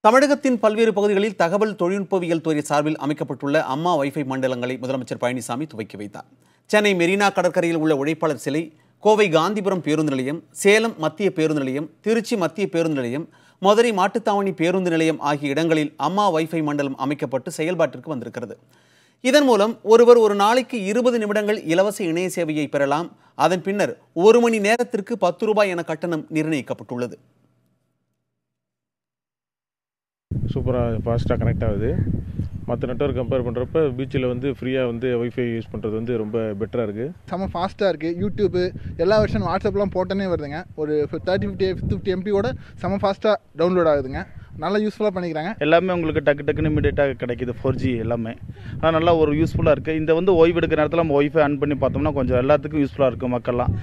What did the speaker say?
தமிழகத்தின் பல்வேறு பகுதிகளில் தகவல் தொழில்நுட்பவியல் துறை சார்பில் அமைக்கப்பட்டுள்ள அம்மா வைஃபை மண்டலங்களை முதலமைச்சர் பழனிசாமி துவக்கி வைத்தார். சென்னை மெரினா கடற்கரையில் உள்ள உழைப்பாளர் சிலை, கோவை காந்திபுரம் பேருந்து நிலையம், சேலம் மத்திய பேருந்து நிலையம், திருச்சி மத்திய பேருந்து நிலையம், மதுரை மாட்டுத்தாவணி பேருந்து நிலையம் ஆகிய இடங்களில் அம்மா வைஃபை மண்டலம் அமைக்கப்பட்டு செயல்பாட்டிற்கு வந்திருக்கிறது. இதன் மூலம் ஒருவர் ஒரு நாளைக்கு 20 நிமிடங்கள் இலவச இணைய சேவையை பெறலாம். அதன் பின்னர் 1 மணி நேரத்திற்கு 10 ரூபாய் என கட்டணம் நிர்ணயிக்கப்பட்டுள்ளது. சூப்பராக ஃபாஸ்ட்டாக கனெக்ட் ஆகுது. மற்ற நெட்வொர்க் கம்பேர் பண்ணுறப்ப பீச்சில் ஃப்ரீயாக வைஃபை யூஸ் பண்ணுறது ரொம்ப பெட்டராக இருக்குது. செம்ம ஃபாஸ்ட்டாக இருக்குது. யூடியூப்பு எல்லா வருஷன் வாட்ஸ்அப்லாம் போட்டோன்னே வருதுங்க. ஒரு 30-50 MB செம்ம ஃபாஸ்ட்டாக டவுன்லோட் ஆகுதுங்க. நல்லா யூஸ்ஃபுல்லாக பண்ணிக்கிறாங்க. எல்லாமே உங்களுக்கு டக்குன்னு இமீடியட்டாக கிடைக்கிது. 4G எல்லாமே ஆனால் நல்லா ஒரு யூஸ்ஃபுல்லாக இருக்குது. இந்த ஓய்வு எடுக்கிற நேரத்தில் நம்ம ஒய்ஃபை ஆன் பண்ணி பார்த்தோம்னா கொஞ்சம் எல்லாத்துக்கும் யூஸ்ஃபுல்லாக இருக்குது மக்கள்லாம்.